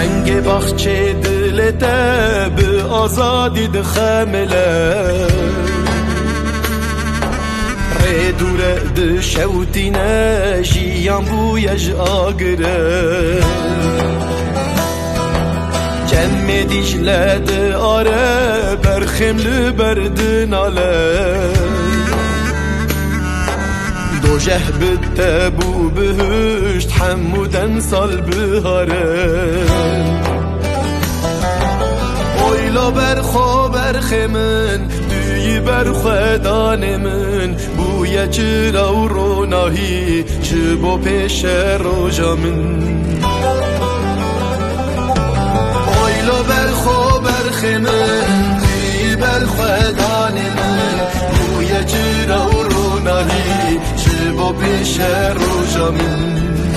رنگ باغچه دلته به آزادی دخمله ری دوره ده شوتینه جیان بویج آگره جمع دیجله ده آره برخم لبردن آله دوجه بده بو بهشت حمودن سال بهاره اویلا برخو برخمن دوی برخدان من بوی چرا و روناهی چه با پیش روژا من اویلا برخو برخمن دوی برخدان من بوی چرا و روناهی چه با پیش روژا من